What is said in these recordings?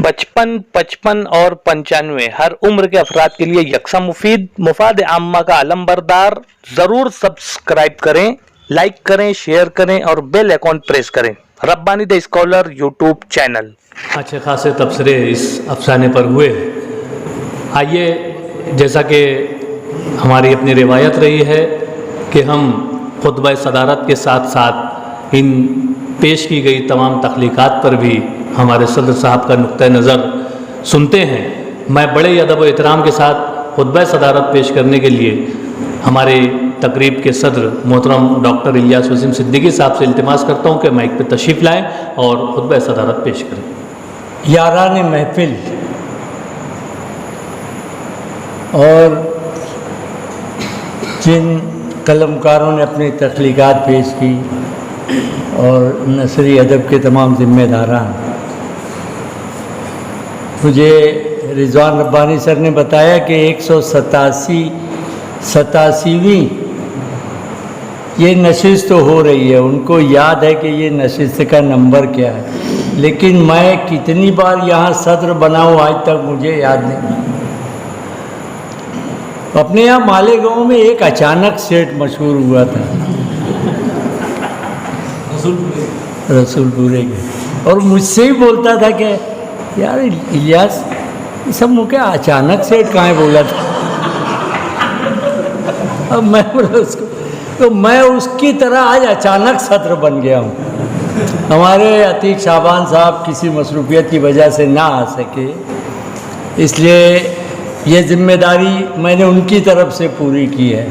55, 55 اور 95 ہر عمر کے افراد کے لیے یکساں مفید مفاد عامہ کا علمبردار. ضرور سبسکرائب کریں، لائک کریں، شیئر کریں اور بیل آئیکن پریس کریں. ربانی دی اسکالر یوٹیوب چینل. اچھے خاصے تبصرے اس افسانے پر ہوئے. آئیے، جیسا کہ ہماری اپنی روایت رہی ہے کہ ہم خطبہ صدارت کے ساتھ ساتھ ان پیش کی گئی تمام تخلیقات پر بھی ہمارے صدر صاحب کا نقطہ نظر سنتے ہیں. میں بڑے ادب و احترام کے ساتھ خطبہ صدارت پیش کرنے کے لیے ہمارے تقریب کے صدر محترم ڈاکٹر الیاس وسیم صدیقی صاحب سے التماس کرتا ہوں کہ مائک پہ تشریف لائیں اور خطبہ صدارت پیش کریں. یاران محفل اور جن قلمکاروں نے اپنی تخلیقات پیش کی اور نثری ادب کے تمام ذمہ داران، مجھے رضوان ربانی سر نے بتایا کہ 187ویں یہ نشست تو ہو رہی ہے. ان کو یاد ہے کہ یہ نشست کا نمبر کیا ہے، لیکن میں کتنی بار یہاں صدر بنا ہوں آج تک مجھے یاد نہیں. اپنے یہاں مالیگاؤں میں ایک اچانک سیٹ مشہور ہوا تھا رسول پورے کے، اور مجھ سے ہی بولتا تھا کہ یار الیاس یہ سب مجھے اچانک سیٹ کہاں بولا تھا. اب میں بولا اس کو، تو میں اس کی طرح آج اچانک صدر بن گیا ہوں. ہمارے عتیق شعبان صاحب کسی مصروفیت کی وجہ سے نہ آ سکے، اس لیے یہ ذمہ داری میں نے ان کی طرف سے پوری کی ہے.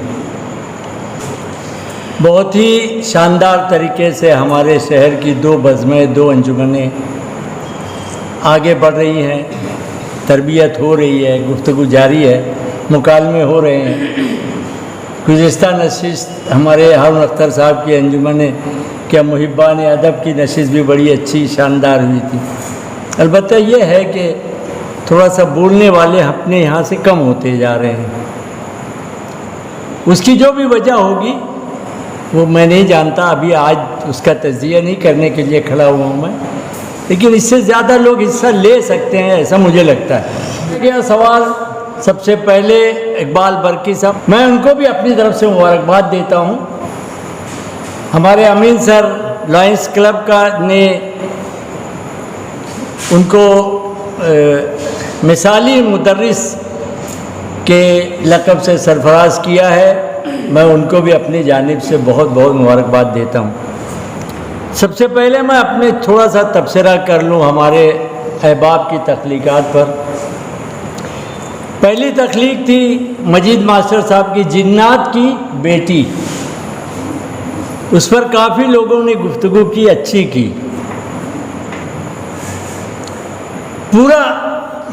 بہت ہی شاندار طریقے سے ہمارے شہر کی 2 بزمیں، 2 انجمنیں آگے بڑھ رہی ہیں، تربیت ہو رہی ہے، گفتگو جاری ہے، مکالمے ہو رہے ہیں. گزشتہ نشست ہمارے ہارون اختر صاحب کی انجمن کیا محبان ادب کی نشست بھی بڑی اچھی شاندار ہوئی تھی. البتہ یہ ہے کہ تھوڑا سا بولنے والے اپنے یہاں سے کم ہوتے جا رہے ہیں. اس کی جو بھی وجہ ہوگی وہ میں نہیں جانتا، ابھی آج اس کا تجزیہ نہیں کرنے کے لیے کھڑا ہوا ہوں میں، لیکن اس سے زیادہ لوگ حصہ لے سکتے ہیں ایسا مجھے لگتا ہے. یہ سوال سب سے پہلے اقبال برقی صاحب، میں ان کو بھی اپنی طرف سے مبارکباد دیتا ہوں. ہمارے امین سر لائنس کلب کا نے ان کو مثالی مدرس کے لقب سے سرفراز کیا ہے. میں ان کو بھی اپنی جانب سے بہت بہت مبارکباد دیتا ہوں. سب سے پہلے میں اپنے تھوڑا سا تبصرہ کر لوں ہمارے احباب کی تخلیقات پر. پہلی تخلیق تھی مجید ماسٹر صاحب کی جنات کی بیٹی. اس پر کافی لوگوں نے گفتگو کی، اچھی کی. پورا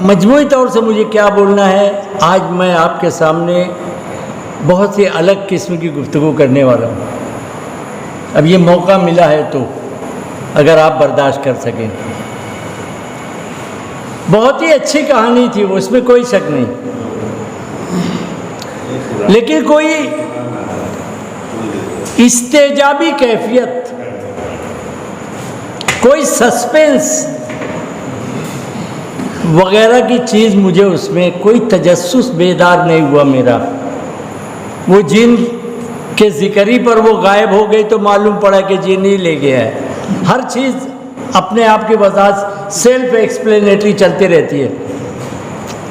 مجموعی طور سے مجھے کیا بولنا ہے، آج میں آپ کے سامنے بہت سی الگ قسم کی گفتگو کرنے والا ہوں. اب یہ موقع ملا ہے تو اگر آپ برداشت کر سکیں. بہت ہی اچھی کہانی تھی وہ، اس میں کوئی شک نہیں، لیکن کوئی استعجابی کیفیت، کوئی سسپینس وغیرہ کی چیز مجھے اس میں کوئی تجسس بیدار نہیں ہوا میرا. وہ جن کے ذکری پر وہ غائب ہو گئی تو معلوم پڑا کہ جن ہی لے گیا ہے. ہر چیز اپنے آپ کی وضاحت سیلف ایکسپلینیٹری چلتی رہتی ہے.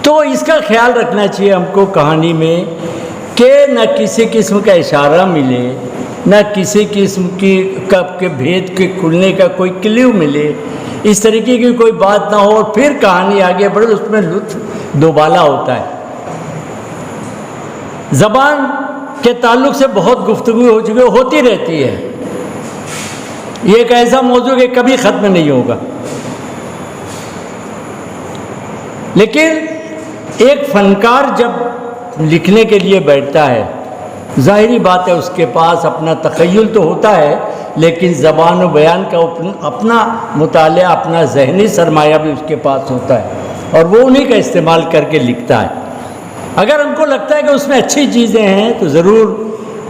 تو اس کا خیال رکھنا چاہیے ہم کو کہانی میں کہ نہ کسی قسم کا اشارہ ملے، نہ کسی قسم کی کب کے بھید کے کھلنے کا کوئی کلیو ملے، اس طریقے کی کوئی بات نہ ہو اور پھر کہانی آگے بڑھے. اس میں لطف دوبالا ہوتا ہے. زبان کے تعلق سے بہت گفتگو ہو چکی، ہوتی رہتی ہے. یہ ایک ایسا موضوع کہ کبھی ختم نہیں ہوگا. لیکن ایک فنکار جب لکھنے کے لیے بیٹھتا ہے، ظاہری بات ہے اس کے پاس اپنا تخیل تو ہوتا ہے، لیکن زبان و بیان کا اپنا مطالعہ، اپنا ذہنی سرمایہ بھی اس کے پاس ہوتا ہے، اور وہ انہی کا استعمال کر کے لکھتا ہے. اگر ہم کو لگتا ہے کہ اس میں اچھی چیزیں ہیں تو ضرور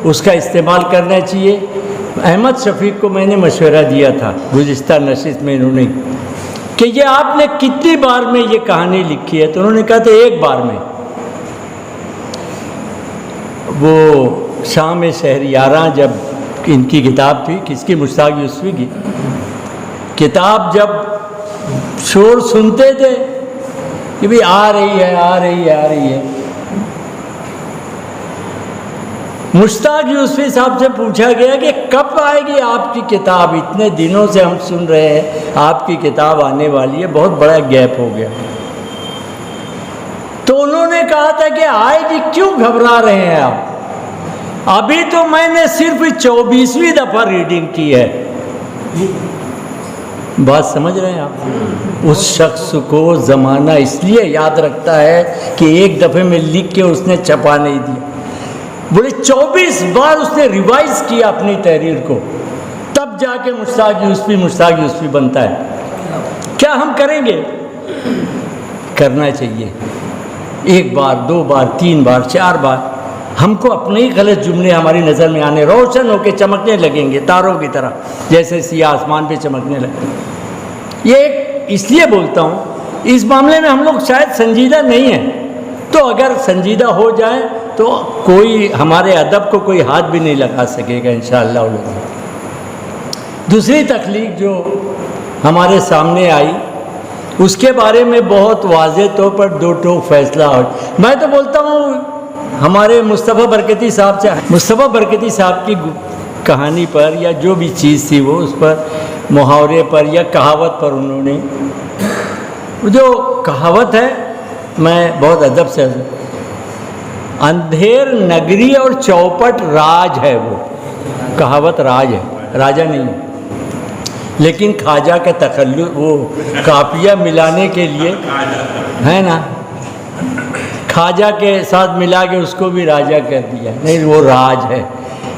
اس کا استعمال کرنا چاہیے. احمد شفیق کو میں نے مشورہ دیا تھا گزشتہ نشست میں، انہوں نے کہ یہ آپ نے کتنی بار میں یہ کہانی لکھی ہے؟ تو انہوں نے کہا تھا ایک بار میں. وہ شام شہریاراں جب ان کی کتاب تھی، کس کی؟ مشتاق یوسفی کی کتاب، جب شور سنتے تھے کہ بھی آ رہی ہے آ رہی ہے آ رہی ہے، مشتاق یوسفی صاحب سے پوچھا گیا کہ کب آئے گی آپ کی کتاب؟ اتنے دنوں سے ہم سن رہے ہیں آپ کی کتاب آنے والی ہے، بہت بڑا گیپ ہو گیا. تو انہوں نے کہا تھا کہ آئے گی، کیوں گھبرا رہے ہیں آپ؟ ابھی تو میں نے صرف 24ویں دفعہ ریڈنگ کی ہے. بات سمجھ رہے ہیں آپ؟ اس شخص کو زمانہ اس لیے یاد رکھتا ہے کہ ایک دفعے میں لکھ کے اس نے چھپا نہیں دیا، بولے 24 بار اس نے ریوائز کیا اپنی تحریر کو، تب جا کے مشتاق یوسفی بنتا ہے. کیا ہم کریں گے؟ کرنا چاہیے. ایک بار، دو بار، تین بار، چار بار ہم کو اپنے ہی غلط جملے ہماری نظر میں آنے، روشن ہو کے چمکنے لگیں گے تاروں کی طرح، جیسے سیاہ آسمان پہ چمکنے لگتے. یہ ایک اس لیے بولتا ہوں، اس معاملے میں ہم لوگ شاید سنجیدہ نہیں ہیں، تو اگر سنجیدہ ہو جائیں تو کوئی ہمارے ادب کو کوئی ہاتھ بھی نہیں لگا سکے گا انشاءاللہ. دوسری تخلیق جو ہمارے سامنے آئی، اس کے بارے میں بہت واضح طور پر دو ٹوک فیصلہ ہو. میں تو بولتا ہوں ہمارے مصطفیٰ برکتی صاحب کی کہانی پر یا جو بھی چیز تھی وہ، اس پر محاورے پر یا کہاوت پر، انہوں نے جو کہاوت ہے، میں بہت ادب سے، اندھیر نگری اور چوپٹ راج ہے. وہ کہاوت راج ہے، راجہ نہیں ہے. لیکن خواجہ کا تخلص، وہ کافیہ ملانے کے لیے ہے نا، خواجہ کے ساتھ ملا کے اس کو بھی راجہ کر دیا. نہیں، وہ راج ہے.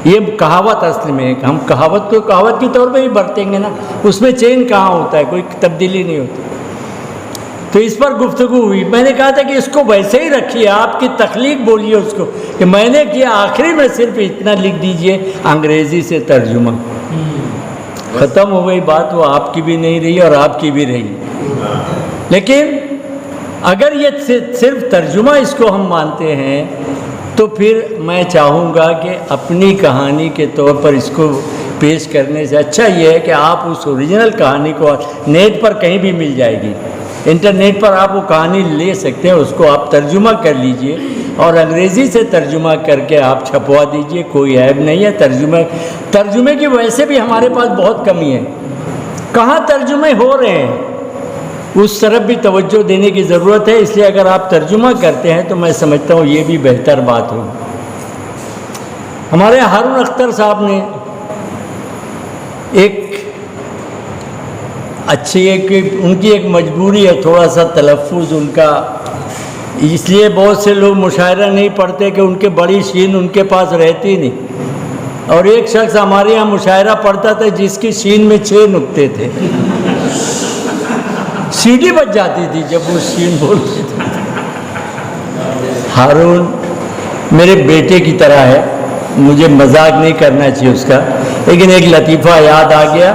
یہ کہاوت اصل میں ہم کہاوت کو کہاوت کے طور پہ ہی برتیں گے نا، اس میں چین کہاں ہوتا ہے، کوئی تبدیلی نہیں ہوتی. تو اس پر گفتگو ہوئی. میں نے کہا تھا کہ اس کو ویسے ہی رکھیے، آپ کی تخلیق بولیے اس کو کہ میں نے کیا. آخری میں صرف اتنا لکھ دیجئے، انگریزی سے ترجمہ. ختم ہو گئی بات. وہ آپ کی بھی نہیں رہی اور آپ کی بھی رہی. لیکن اگر یہ صرف ترجمہ اس کو ہم مانتے ہیں تو پھر میں چاہوں گا کہ اپنی کہانی کے طور پر اس کو پیش کرنے سے اچھا یہ ہے کہ آپ اس اوریجنل کہانی کو نیٹ پر کہیں بھی مل جائے گی، انٹرنیٹ پر آپ وہ کہانی لے سکتے ہیں، اس کو آپ ترجمہ کر لیجئے اور انگریزی سے ترجمہ کر کے آپ چھپوا دیجئے. کوئی عیب نہیں ہے. ترجمے کی ویسے بھی ہمارے پاس بہت کمی ہے. کہاں ترجمے ہو رہے ہیں، اس طرف بھی توجہ دینے کی ضرورت ہے. اس لیے اگر آپ ترجمہ کرتے ہیں تو میں سمجھتا ہوں یہ بھی بہتر بات ہوگی. ہمارے ہارون اختر صاحب نے ایک اچھی ان کی ایک مجبوری ہے تھوڑا سا تلفظ ان کا، اس لیے بہت سے لوگ مشاعرہ نہیں پڑھتے کہ ان کے بڑی شین ان کے پاس رہتی نہیں. اور ایک شخص ہمارے یہاں مشاعرہ پڑھتا تھا جس کی شین میں 6 نقطے تھے، سیڑھی بچ جاتی تھی جب وہ شین بولتے تھے. ہارون میرے بیٹے کی طرح ہے، مجھے مذاق نہیں کرنا چاہیے اس کا، لیکن ایک لطیفہ یاد آ گیا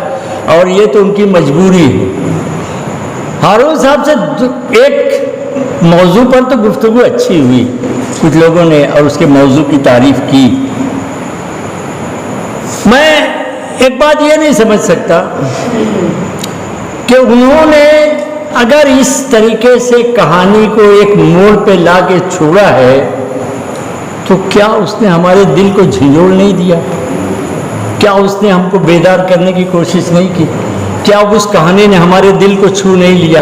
اور یہ تو ان کی مجبوری ہے. ہارون صاحب سے ایک موضوع پر تو گفتگو اچھی ہوئی کچھ لوگوں نے، اور اس کے موضوع کی تعریف کی. میں ایک بات یہ نہیں سمجھ سکتا کہ انہوں نے اگر اس طریقے سے کہانی کو ایک موڑ پہ لا کے چھوڑا ہے تو کیا اس نے ہمارے دل کو جھنجھوڑ نہیں دیا؟ کیا اس نے ہم کو بیدار کرنے کی کوشش نہیں کی؟ کیا اس کہانی نے ہمارے دل کو چھو نہیں لیا؟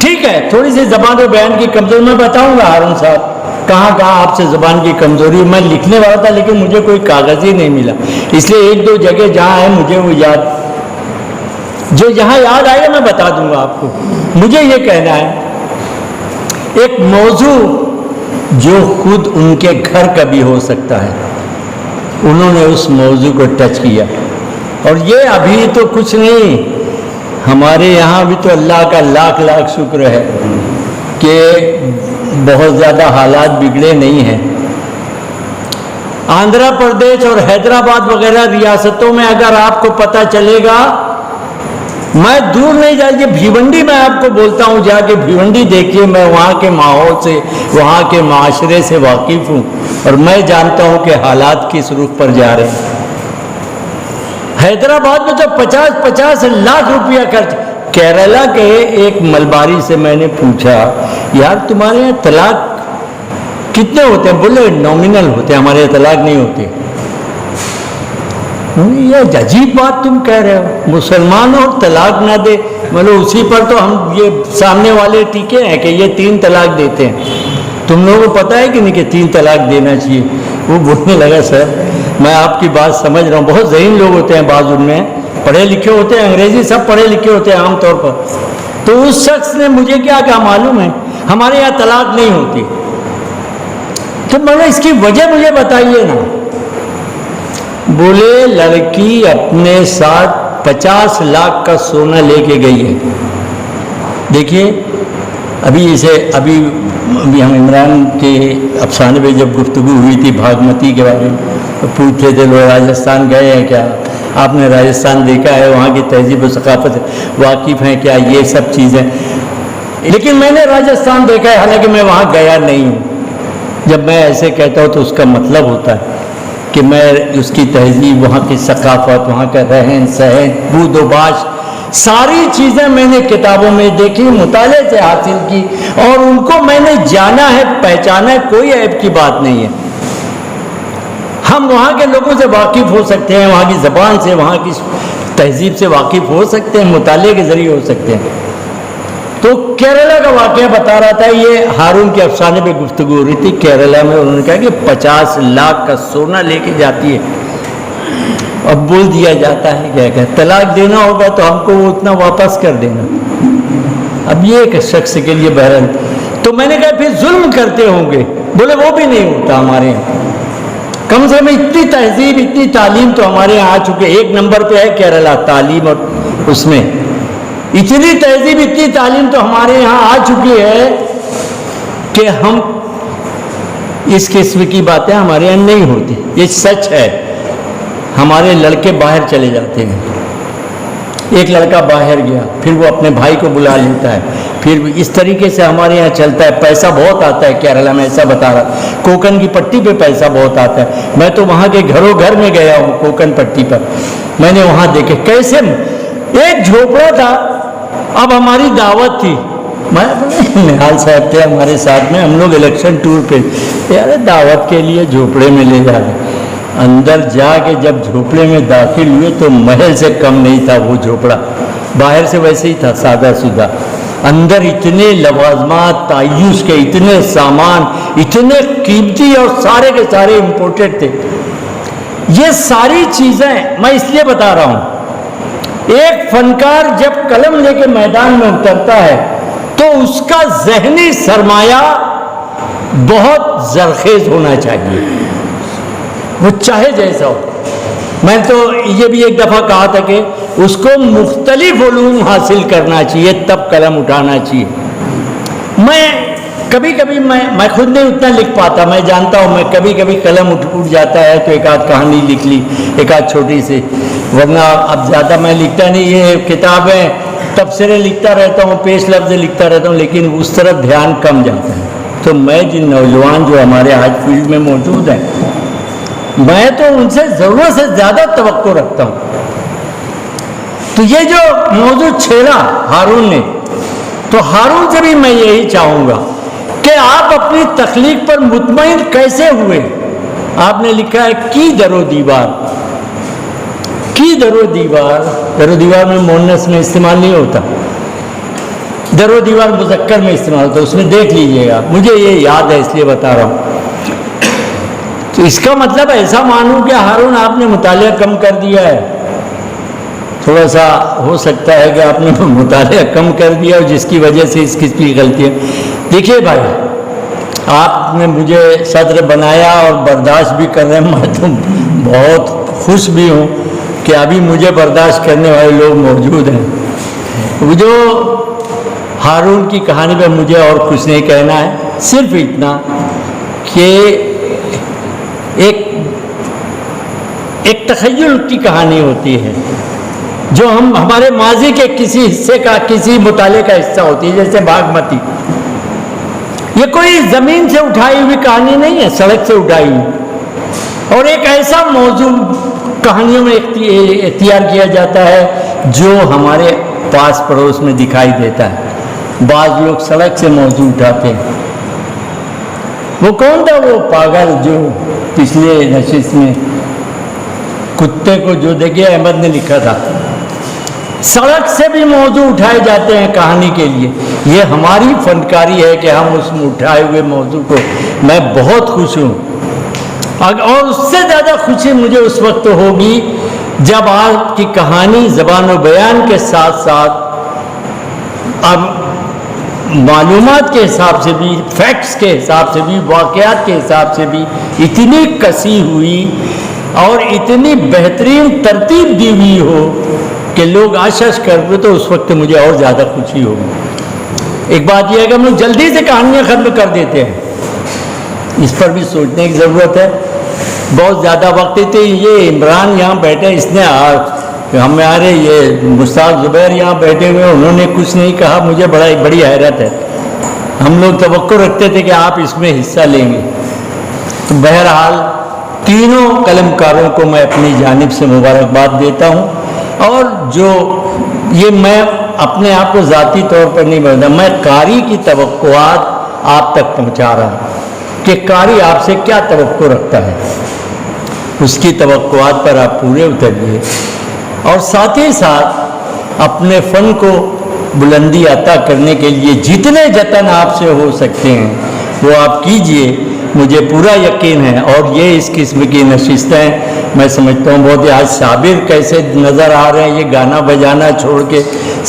ٹھیک ہے، تھوڑی سی زبان و بیان کی کمزوری میں بتاؤں گا ہارون صاحب، کہاں آپ سے زبان کی کمزوری. میں لکھنے والا تھا لیکن مجھے کوئی کاغذ ہی نہیں ملا، اس لیے 1-2 جگہ جہاں ہے مجھے وہ یاد، جو جہاں یاد آئے گا میں بتا دوں گا آپ کو. مجھے یہ کہنا ہے ایک موضوع جو خود ان کے گھر کا بھی ہو سکتا ہے، انہوں نے اس موضوع کو ٹچ کیا. اور یہ ابھی تو کچھ نہیں، ہمارے یہاں بھی تو اللہ کا لاکھ لاکھ شکر ہے کہ بہت زیادہ حالات بگڑے نہیں ہیں. آندھرا پردیش اور حیدرآباد وغیرہ ریاستوں میں اگر آپ کو پتہ چلے گا میں دور نہیں جا کے بھیونڈی میں آپ کو بولتا ہوں، جا کے بھیونڈی دیکھیے، میں وہاں کے ماحول سے، وہاں کے معاشرے سے واقف ہوں، اور میں جانتا ہوں کہ حالات کس رخ پر جا رہے ہیں۔ حیدرآباد میں تو 50 لاکھ روپیہ خرچ۔ کیرلا کے ایک ملباری سے میں نے پوچھا، یار تمہارے یہاں طلاق کتنے ہوتے ہیں؟ بولے نومینل ہوتے ہیں، ہمارے یہاں طلاق نہیں ہوتے۔ یہ عجیب بات تم کہہ رہے ہو، مسلمان اور طلاق نہ دے، مطلب اسی پر تو ہم یہ سامنے والے ٹیکے ہیں کہ یہ 3 طلاق دیتے ہیں۔ تم لوگوں کو پتہ ہے کہ نہیں کہ 3 طلاق دینا چاہیے؟ وہ بولنے لگا، سر میں آپ کی بات سمجھ رہا ہوں، بہت ذہین لوگ ہوتے ہیں بعض، ان میں پڑھے لکھے ہوتے ہیں، انگریزی سب پڑھے لکھے ہوتے ہیں عام طور پر۔ تو اس شخص نے مجھے کیا کہا معلوم ہے؟ ہمارے یہاں طلاق نہیں ہوتی۔ تو میں نے اس کی وجہ مجھے بتائیے نا۔ بولے لڑکی اپنے ساتھ 50 لاکھ کا سونا لے کے گئی ہے۔ دیکھیے ابھی ہم عمران کے افسانے پہ جب گفتگو ہوئی تھی بھاگمتی کے بارے میں، تو پوچھتے تھے لوگ راجستھان گئے ہیں کیا؟ آپ نے راجستھان دیکھا ہے؟ وہاں کی تہذیب و ثقافت واقف ہیں کیا؟ یہ سب چیزیں۔ لیکن میں نے راجستھان دیکھا ہے، حالانکہ میں وہاں گیا نہیں ہوں۔ جب میں ایسے کہتا ہوں تو اس کا مطلب ہوتا ہے کہ میں اس کی تہذیب، وہاں کی ثقافت، وہاں کا رہن سہن، بود و باش، ساری چیزیں میں نے کتابوں میں دیکھی، مطالعے سے حاصل کی، اور ان کو میں نے جانا ہے، پہچانا ہے۔ کوئی عیب کی بات نہیں ہے۔ ہم وہاں کے لوگوں سے واقف ہو سکتے ہیں، وہاں کی زبان سے، وہاں کی تہذیب سے واقف ہو سکتے ہیں، مطالعے کے ذریعے ہو سکتے ہیں۔ تو کیرلا کا واقعہ بتا رہا تھا، یہ ہارون کے افسانے پہ گفتگو ہو رہی تھی۔ کیرلا میں انہوں نے کہا کہ 50 لاکھ کا سونا لے کے جاتی ہے، اب بول دیا جاتا ہے کیا کہ طلاق دینا ہوگا تو ہم کو وہ اتنا واپس کر دینا۔ اب یہ ایک شخص کے لیے بہرحال، تو میں نے کہا پھر ظلم کرتے ہوں گے؟ بولے وہ بھی نہیں ہوتا ہمارے یہاں، کم سے کم اتنی تہذیب، اتنی تعلیم تو ہمارے یہاں آ چکے۔ 1 نمبر پہ ہے کیرلا تعلیم، اور اس میں اتنی تہذیب، اتنی تعلیم تو ہمارے یہاں آ چکی ہے کہ ہم اس قسم کی باتیں ہمارے یہاں نہیں ہوتی۔ یہ سچ ہے۔ ہمارے لڑکے باہر چلے جاتے ہیں، ایک لڑکا باہر گیا، پھر وہ اپنے بھائی کو بلا لیتا ہے، پھر اس طریقے سے ہمارے یہاں چلتا ہے۔ پیسہ بہت آتا ہے کیرلا میں، ایسا بتا رہا، کوکن کی پٹی پہ پیسہ بہت آتا ہے۔ میں تو وہاں کے گھروں گھر میں گیا ہوں کوکن پٹی پر، میں نے وہاں دیکھے کیسے ایک جھوپڑا تھا۔ اب ہماری دعوت تھی، میں نہال صاحب تھے ہمارے ساتھ میں، ہم لوگ الیکشن ٹور پہ، یار دعوت کے لیے جھوپڑے میں لے جا رہے۔ اندر جا کے جب جھوپڑے میں داخل ہوئے تو محل سے کم نہیں تھا وہ جھوپڑا، باہر سے ویسے ہی تھا سادہ سودہ، اندر اتنے لوازمات تعیش کے، اتنے سامان، اتنے قیمتی، اور سارے کے سارے امپورٹڈ تھے۔ یہ ساری چیزیں میں اس لیے بتا رہا ہوں، ایک فنکار جب قلم لے کے میدان میں اترتا ہے تو اس کا ذہنی سرمایہ بہت زرخیز ہونا چاہیے، وہ چاہے جیسا ہو۔ میں تو یہ بھی ایک دفعہ کہا تھا کہ اس کو مختلف علوم حاصل کرنا چاہیے، تب قلم اٹھانا چاہیے۔ میں کبھی کبھی میں خود نہیں اتنا لکھ پاتا، میں جانتا ہوں، میں کبھی کبھی قلم اٹھ جاتا ہے تو ایک آدھ کہانی لکھ لی، ایک آدھ چھوٹی سی، ورنہ اب زیادہ میں لکھتا نہیں۔ یہ کتابیں تبصرے لکھتا رہتا ہوں، پیش لفظ لکھتا رہتا ہوں، لیکن اس طرف دھیان کم جاتا ہے۔ تو میں جن نوجوان جو ہمارے آج فیلڈ میں موجود ہیں، میں تو ان سے ضرورت سے زیادہ توقع رکھتا ہوں۔ تو یہ جو موضوع چھیڑا ہارون نے، تو ہارون سے بھی میں یہی چاہوں گا کہ آپ اپنی تخلیق پر مطمئن کیسے ہوئے؟ آپ نے لکھا ہے کی در و دیوار، کی در و دیوار، در و دیوار میں مؤنث میں استعمال نہیں ہوتا، در و دیوار مذکر میں استعمال ہوتا ہے، اس میں دیکھ لیجئے گا، مجھے یہ یاد ہے اس لیے بتا رہا ہوں۔ تو اس کا مطلب ایسا مانوں کہ ہارون آپ نے مطالعہ کم کر دیا ہے؟ تھوڑا سا ہو سکتا ہے کہ آپ نے مطالعہ کم کر دیا اور جس کی وجہ سے اس قسم کی غلطیاں۔ دیکھیے بھائی، آپ نے مجھے صدر بنایا اور برداشت بھی کر رہے ہیں، میں تو بہت خوش بھی ہوں کہ ابھی مجھے برداشت کرنے والے لوگ موجود ہیں۔ وہ جو ہارون کی کہانی پہ مجھے اور کچھ نہیں کہنا ہے، صرف اتنا کہ ایک تخیل کی کہانی ہوتی ہے، جو ہم ہمارے ماضی کے کسی حصے کا کسی مطالعے کا حصہ ہوتی ہے، جیسے باغمتی. یہ کوئی زمین سے اٹھائی ہوئی کہانی نہیں ہے، سڑک سے اٹھائی ہوئی، اور ایک ایسا موضوع کہانیوں میں اختیار کیا جاتا ہے جو ہمارے پاس پڑوس میں دکھائی دیتا ہے. بعض لوگ سڑک سے موضوع اٹھاتے ہیں. وہ کون تھا وہ پاگل جو پچھلے نشست میں کتے کو جو دیکھے احمد نے لکھا تھا؟ سڑک سے بھی موضوع اٹھائے جاتے ہیں کہانی کے لیے. یہ ہماری فنکاری ہے کہ ہم اس میں اٹھائے ہوئے موضوع کو، میں بہت خوش ہوں. اور اس سے زیادہ خوشی مجھے اس وقت ہوگی جب آپ کی کہانی زبان و بیان کے ساتھ ساتھ اب معلومات کے حساب سے بھی، فیکٹس کے حساب سے بھی، واقعات کے حساب سے بھی اتنی کسی ہوئی اور اتنی بہترین ترتیب دی ہوئی ہو کہ لوگ آشش کرتے، تو اس وقت مجھے اور زیادہ خوشی ہوگی. ایک بات یہ ہے کہ ہم لوگ جلدی سے کہانیاں ختم کر دیتے ہیں، اس پر بھی سوچنے کی ضرورت ہے. بہت زیادہ وقت تھے. یہ عمران یہاں بیٹھے، اس نے ہمارے یہ مشتاق زبیر یہاں بیٹھے ہوئے، انہوں نے کچھ نہیں کہا. مجھے بڑی حیرت ہے. ہم لوگ توقع رکھتے تھے کہ آپ اس میں حصہ لیں گے. تو بہرحال تینوں قلمکاروں کو میں اپنی جانب سے مبارکباد دیتا ہوں. اور جو یہ میں اپنے آپ کو ذاتی طور پر نہیں بولتا، میں قاری کی توقعات آپ تک پہنچا رہا ہوں کہ قاری آپ سے کیا توقع رکھتا ہے. اس کی توقعات پر آپ پورے اتریے، اور ساتھ ہی ساتھ اپنے فن کو بلندی عطا کرنے کے لیے جتنے جتن آپ سے ہو سکتے ہیں وہ آپ کیجئے. مجھے پورا یقین ہے. اور یہ اس قسم کی نشستیں میں سمجھتا ہوں بہت. آج صابر کیسے نظر آ رہے ہیں، یہ گانا بجانا چھوڑ کے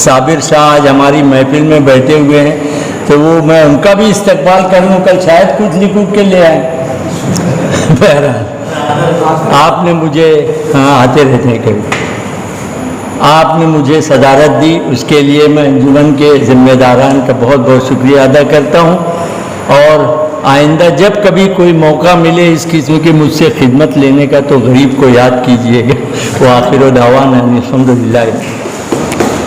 صابر شاہ آج ہماری محفل میں بیٹھے ہوئے ہیں، تو وہ میں ان کا بھی استقبال کروں. کل شاید کچھ لکھ کے لے آئے. بہرحال آپ نے مجھے آتے رہتے ہیں کبھی، آپ نے مجھے صدارت دی، اس کے لیے میں انجمن کے ذمہ داران کا بہت بہت شکریہ ادا کرتا ہوں. اور آئندہ جب کبھی کوئی موقع ملے اس قسم کی مجھ سے خدمت لینے کا تو غریب کو یاد کیجئے گا. وہ آخر دعوانا الحمدللہ.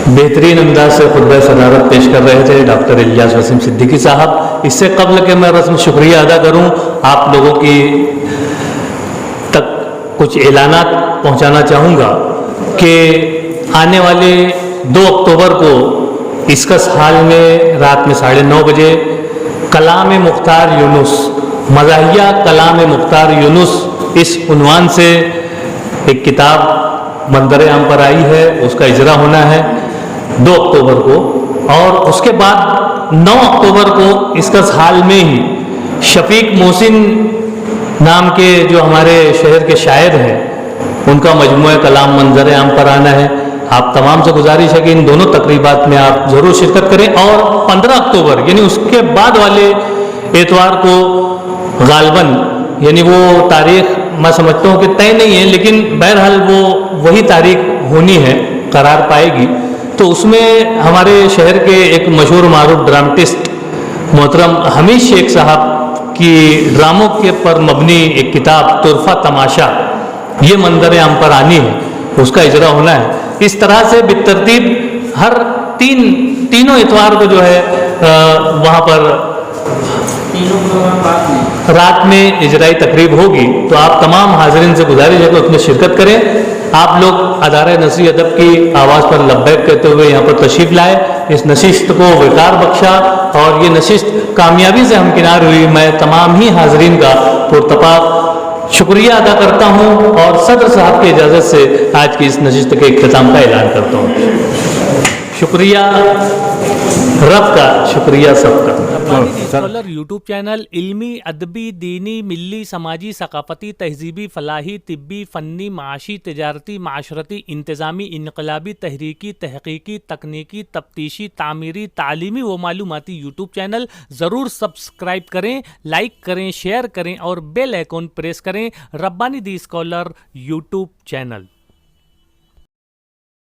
بہترین انداز سے خطبہ صدارت پیش کر رہے تھے ڈاکٹر الیاس وسیم صدیقی صاحب. اس سے قبل کہ میں رسم شکریہ ادا کروں، آپ لوگوں کی تک کچھ اعلانات پہنچانا چاہوں گا کہ آنے والے 2 اکتوبر کو اسکس ہال میں رات میں 9:30 بجے کلام مختار یونس، مزاحیہ کلام مختار یونس، اس عنوان سے ایک کتاب منظر عام پر آئی ہے، اس کا اجرا ہونا ہے 2 اکتوبر کو. اور اس کے بعد 9 اکتوبر کو اسکس ہال میں ہی شفیق محسن نام کے جو ہمارے شہر کے شاعر ہیں، ان کا مجموعہ کلام منظر عام پر آنا ہے. آپ تمام سے گزارش ہے کہ ان دونوں تقریبات میں آپ ضرور شرکت کریں. اور 15 اکتوبر یعنی اس کے بعد والے اتوار کو غالباً، یعنی وہ تاریخ میں سمجھتا ہوں کہ طے نہیں ہے، لیکن بہرحال وہ وہی تاریخ ہونی ہے، قرار پائے گی. تو اس میں ہمارے شہر کے ایک مشہور معروف ڈرامٹسٹ محترم حمید شیخ صاحب کی ڈراموں کے پر مبنی ایک کتاب طرفہ تماشا، یہ منظر عام پر آنی ہے، اس کا اجرا ہونا ہے. اس طرح سے بالترتیب ہر تینوں اتوار کو جو ہے وہاں پر رات میں اجرائی تقریب ہوگی. تو آپ تمام حاضرین سے گزارش ہے کہ اس میں شرکت کریں. آپ لوگ ادارہ نثری ادب کی آواز پر لبیک کہتے ہوئے یہاں پر تشریف لائے، اس نشست کو وقار بخشا، اور یہ نشست کامیابی سے ہمکنار ہوئی. میں تمام ہی حاضرین کا پرتپاک شکریہ ادا کرتا ہوں، اور صدر صاحب کی اجازت سے آج کی اس نشست کے اختتام کا اعلان کرتا ہوں. شکریہ رب کا، شکریہ سب کا. اسکالر یوٹیوب چینل علمی، ادبی، دینی، ملی، سماجی، ثقافتی، تہذیبی، فلاحی، طبی، فنی، معاشی، تجارتی، معاشرتی، انتظامی، انقلابی، تحریکی، تحقیقی، تکنیکی، تفتیشی، تعمیری، تعلیمی و معلوماتی یوٹیوب چینل ضرور سبسکرائب کریں، لائک کریں، شیئر کریں اور بیل آئیکن پریس کریں. ربانی دی اسکالر یوٹیوب چینل.